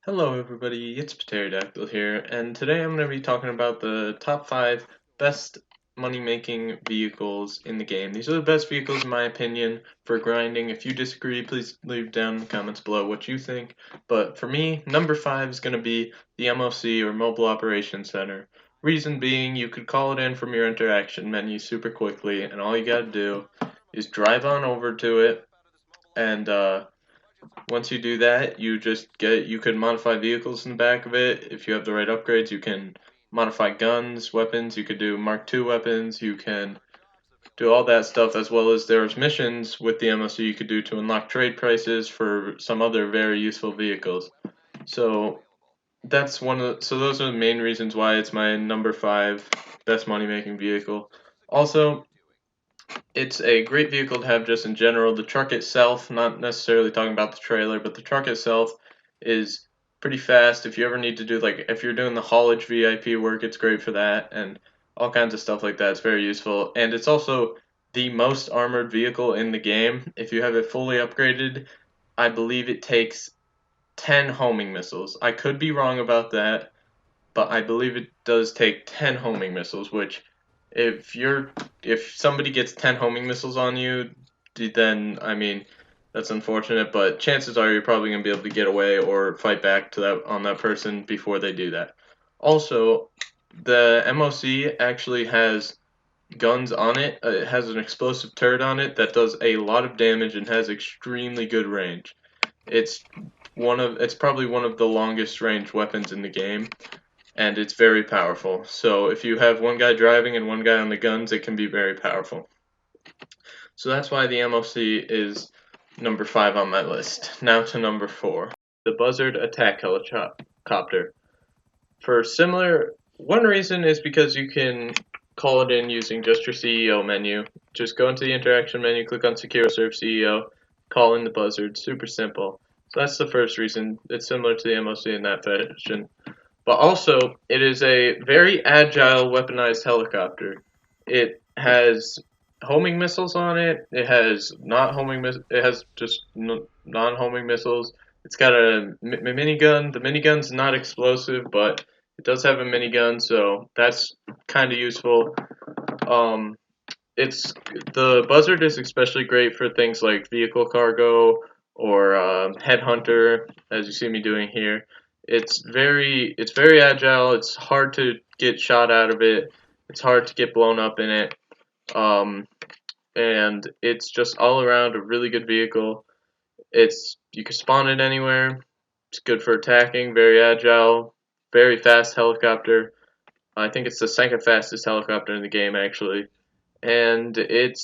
Hello everybody, it's Pterodactyl here, and today I'm going to be talking about the top 5 best money-making vehicles in the game. These are the best vehicles in my opinion for grinding. If you disagree, please leave down in the comments below what you think. But for me, number 5 is going to be the MOC, or Mobile Operations Center. Reason being, you could call it in from your interaction menu super quickly, and all you gotta do is drive on over to it, and once you do that, you can modify vehicles in the back of it. If you have the right upgrades, you can modify guns, weapons, you could do Mark II weapons, you can do all that stuff, as well as there's missions with the MOC you could do to unlock trade prices for some other very useful vehicles. So those are the main reasons why it's my number 5 best money making vehicle. Also, it's a great vehicle to have just in general. The truck itself, not necessarily talking about the trailer, but the truck itself is pretty fast. If you ever need to do, like, if you're doing the haulage VIP work, it's great for that, and all kinds of stuff like that. It's very useful, and it's also the most armored vehicle in the game. If you have it fully upgraded, I believe it takes 10 homing missiles. I could be wrong about that, but I believe it does take 10 homing missiles, which if somebody gets 10 homing missiles on you, then I mean that's unfortunate, but chances are you're probably going to be able to get away or fight back to that on that person before they do that. Also, the MOC actually has guns on it. It has an explosive turret on it that does a lot of damage and has extremely good range. It's it's probably one of the longest range weapons in the game, and it's very powerful. So if you have one guy driving and one guy on the guns, it can be very powerful. So that's why the MOC is number 5 on my list. Now to number 4, the Buzzard Attack Helicopter. For similar, one reason is because you can call it in using just your CEO menu. Just go into the interaction menu, click on Secure Serve CEO, call in the Buzzard. Super simple. So that's the first reason. It's similar to the MOC in that fashion. But also, it is a very agile weaponized helicopter. It has homing missiles on it. It has not homing It has just non-homing missiles. It's got a minigun. The minigun's not explosive, but it does have a minigun, so that's kind of useful. Um, it's the Buzzard is especially great for things like vehicle cargo or headhunter, as you see me doing here. It's very agile. It's hard to get shot out of it. It's hard to get blown up in it. Um, and it's just all around a really good vehicle. You can spawn it anywhere. It's good for attacking. Very agile. Very fast helicopter. I think it's the second fastest helicopter in the game actually, and it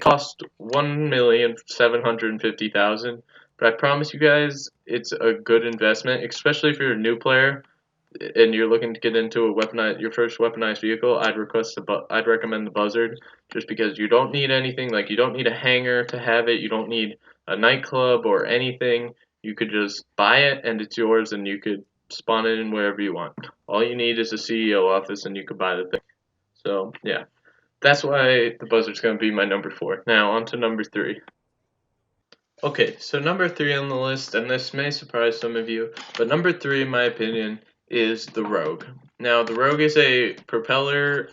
cost 1,750,000. But I promise you guys, it's a good investment, especially if you're a new player and you're looking to get into your first weaponized vehicle. I'd recommend the Buzzard, just because you don't need anything. Like, you don't need a hangar to have it. You don't need a nightclub or anything. You could just buy it and it's yours, and you could spawn it in wherever you want. All you need is a CEO office, and you could buy the thing. So yeah, that's why the Buzzard's going to be my number 4. Now on to number 3. Okay, so number 3 on the list, and this may surprise some of you, but number 3 in my opinion is the Rogue. Now the Rogue is a propeller,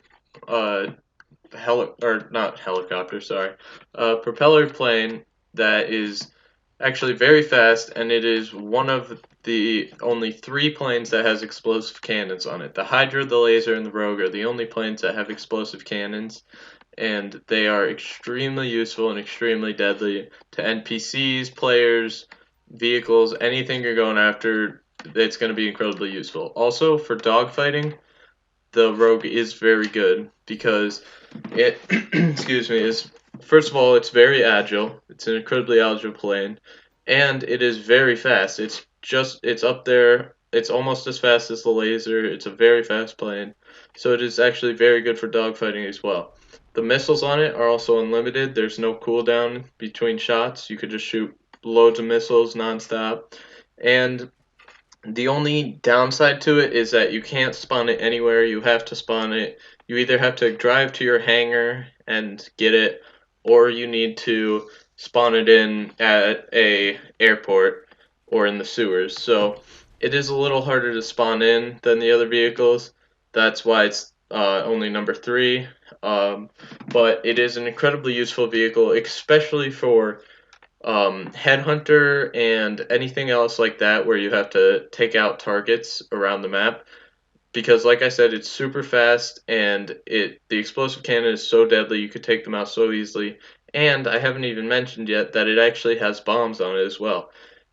not helicopter, sorry, propeller plane that is actually very fast, and it is one of the only 3 planes that has explosive cannons on it. The Hydra, the Laser, and the Rogue are the only planes that have explosive cannons, and they are extremely useful and extremely deadly to NPCs, players, vehicles, anything you're going after. It's going to be incredibly useful. Also, for dogfighting, the Rogue is very good because it, excuse me, is first of all, it's very agile. It's an incredibly agile plane, and it is very fast. It's up there. It's almost as fast as the Laser. It's a very fast plane, so it is actually very good for dogfighting as well. The missiles on it are also unlimited. There's no cooldown between shots. You could just shoot loads of missiles nonstop, and the only downside to it is that you can't spawn it anywhere. You have to spawn it. You either have to drive to your hangar and get it, or you need to spawn it in at a airport. or in the sewers. So it is a little harder to spawn in than the other vehicles. That's why it's only number three. But it is an incredibly useful vehicle, especially for Headhunter and anything else like that where you have to take out targets around the map. Because, like I said, it's super fast and the explosive cannon is so deadly you could take them out so easily. And I haven't even mentioned yet that it actually has bombs on it as well.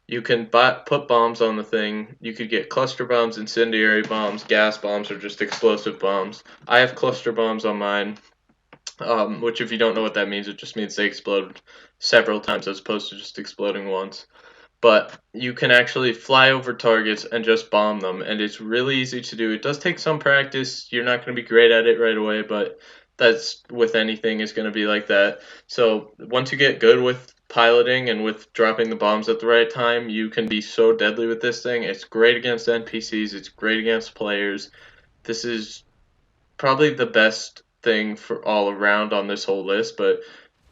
You can put bombs on the thing. You could get cluster bombs, incendiary bombs, gas bombs, or just explosive bombs. I have cluster bombs on mine, which, if you don't know what that means, it just means they explode several times as opposed to just exploding once. But you can actually fly over targets and just bomb them, and it's really easy to do. It does take some practice. You're not going to be great at it right away, but that's with anything is going to be like that. So once you get good with piloting and with dropping the bombs at the right time, you can be so deadly with this thing. It's great against NPCs. It's great against players. This is probably the best thing for all around on this whole list, but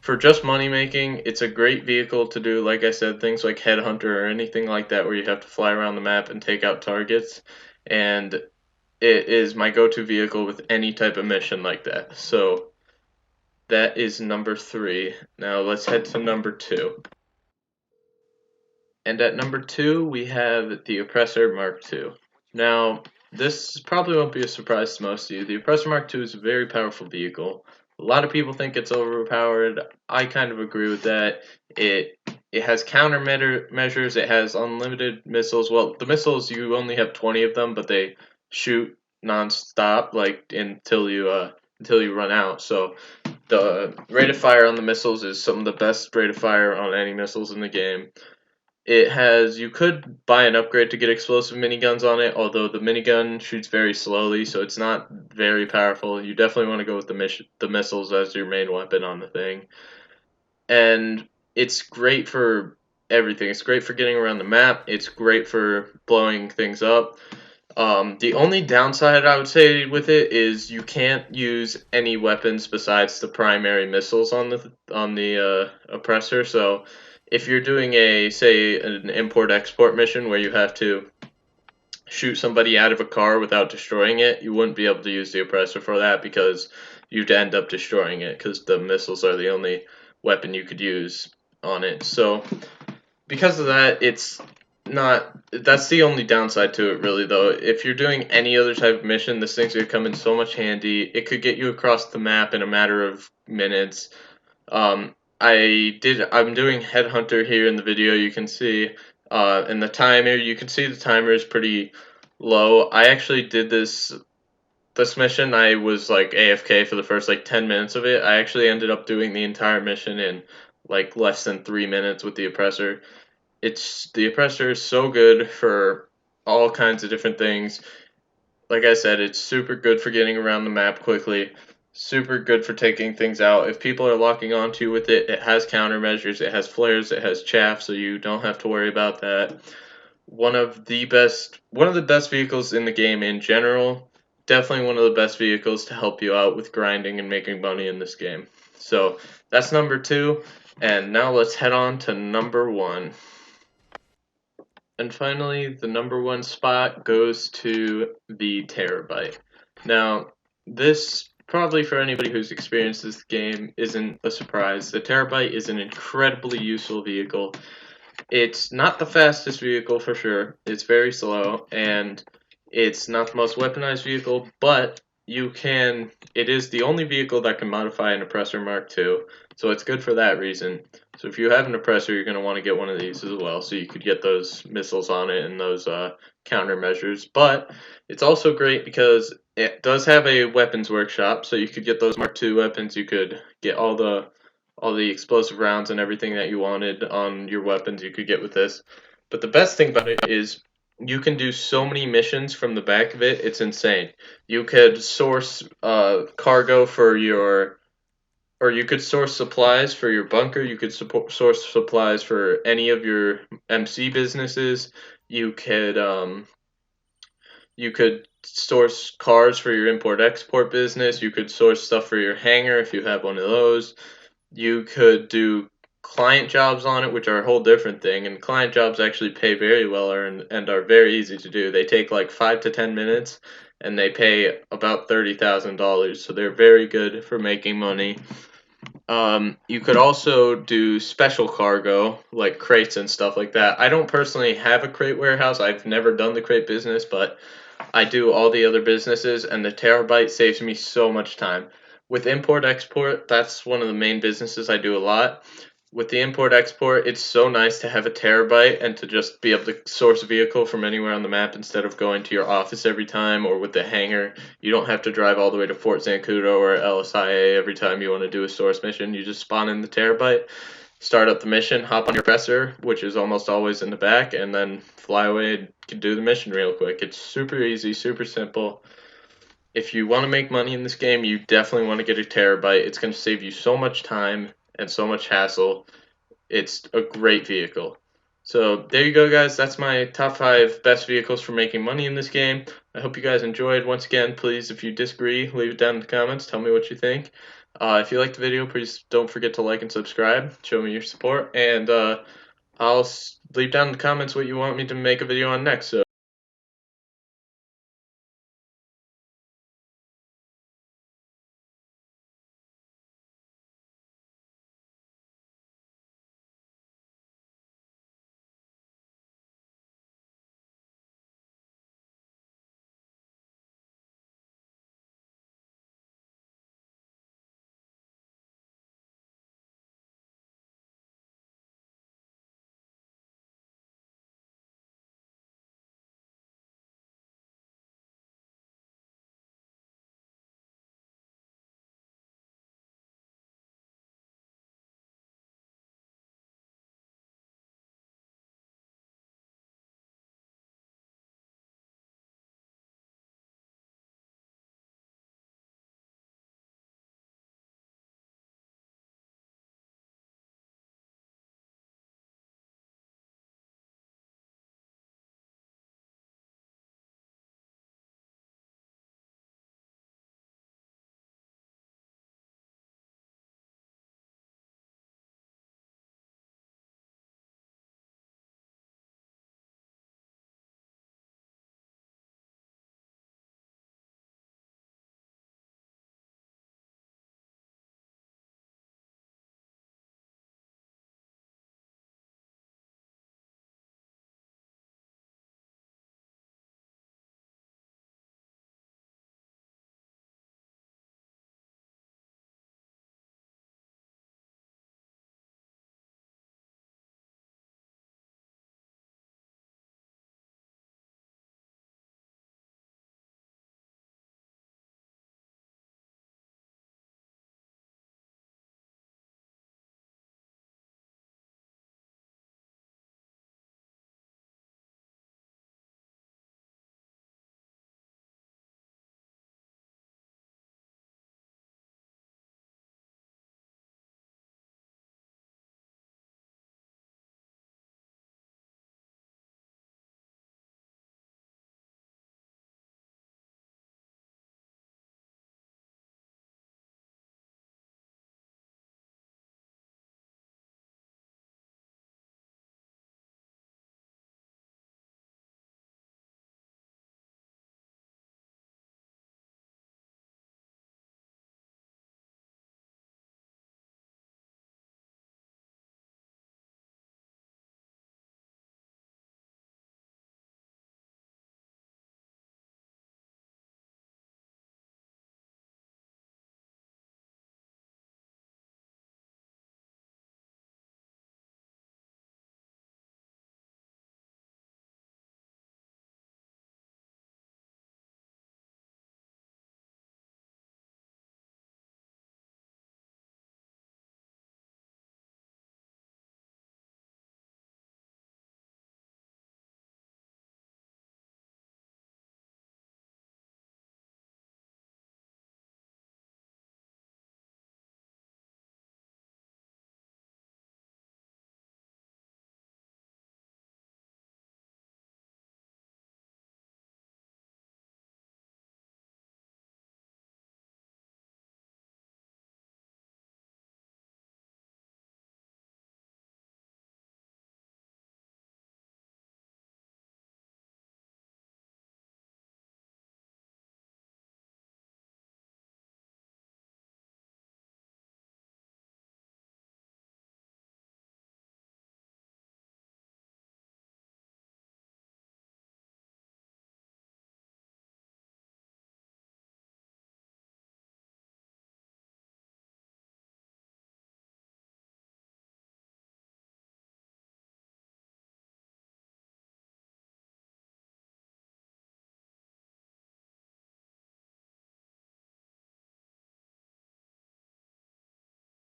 for just money making, it's a great vehicle to do, like I said, things like Headhunter or anything like that where you have to fly around the map and take out targets. And it is my go to vehicle with any type of mission like that. So that is number three. Now let's head to number two. And at number two, we have the Oppressor Mark II. Now, this probably won't be a surprise to most of you. The Oppressor Mark II is a very powerful vehicle. A lot of people think it's overpowered. I kind of agree with that. It it has countermeasures. It has unlimited missiles. Well, the missiles you only have 20 of them, but they shoot nonstop, like until you run out. So the rate of fire on the missiles is some of the best rate of fire on any missiles in the game. It has you could buy an upgrade to get explosive miniguns on it, although the minigun shoots very slowly, so it's not very powerful. You definitely want to go with the missiles as your main weapon on the thing. And it's great for everything. It's great for getting around the map. It's great for blowing things up. The only downside I would say with it is you can't use any weapons besides the primary missiles on the oppressor. So if you're doing a say an import export mission where you have to shoot somebody out of a car without destroying it, you wouldn't be able to use the oppressor for that because you'd end up destroying it because the missiles are the only weapon you could use on it. So because of that, it's not. That's the only downside to it, really. Though, if you're doing any other type of mission, this thing's gonna come in so much handy. It could get you across the map in a matter of minutes. I'm doing Headhunter here in the video. You can see, and the timer. You can see the timer is pretty low. I actually did this mission. I was like AFK for the first like 10 minutes of it. I actually ended up doing the entire mission in like less than 3 minutes with the oppressor. The oppressor is so good for all kinds of different things. Like I said, it's super good for getting around the map quickly. Super good for taking things out. If people are locking onto you with it, it has countermeasures, it has flares, it has chaff, so you don't have to worry about that. One of the best vehicles in the game in general. Definitely one of the best vehicles to help you out with grinding and making money in this game. So that's number two, and now let's head on to number one. And finally, the number one spot goes to the Terabyte. Now, this probably for anybody who's experienced this game isn't a surprise. The Terabyte is an incredibly useful vehicle. It's not the fastest vehicle for sure. It's very slow, and it's not the most weaponized vehicle, but it is the only vehicle that can modify an Oppressor Mark II, so it's good for that reason. So if you have an Oppressor, you're going to want to get one of these as well, so you could get those missiles on it and those countermeasures. But it's also great because it does have a weapons workshop, so you could get those Mark II weapons. You could get all the explosive rounds and everything that you wanted on your weapons you could get with this. But the best thing about it is you can do so many missions from the back of it. It's insane. You could source cargo for your, or you could source supplies for your bunker. You could source supplies for any of your MC businesses. You could you could source cars for your import export business. You could source stuff for your hangar if you have one of those. You could do client jobs on it, which are a whole different thing. And client jobs actually pay very well and are very easy to do. They take like 5 to 10 minutes, and they pay about $30,000. So they're very good for making money. You could also do special cargo, like crates and stuff like that. I don't personally have a crate warehouse. I've never done the crate business, but I do all the other businesses, and the terabyte saves me so much time. With import export, that's one of the main businesses I do a lot. With the import export, it's so nice to have a terabyte and to just be able to source a vehicle from anywhere on the map instead of going to your office every time, or with the hangar. You don't have to drive all the way to Fort Zancudo or LSIA every time you want to do a source mission. You just spawn in the terabyte, start up the mission, hop on your presser, which is almost always in the back, and then fly away and can do the mission real quick. It's super easy, super simple. If you want to make money in this game, you definitely want to get a terabyte. It's going to save you so much time and so much hassle. It's a great vehicle. So there you go, guys. That's my top 5 best vehicles for making money in this game. I hope you guys enjoyed. Once again, please, if you disagree, leave it down in the comments. Tell me what you think. If you liked the video, please don't forget to like and subscribe. Show me your support. And I'll leave down in the comments what you want me to make a video on next. So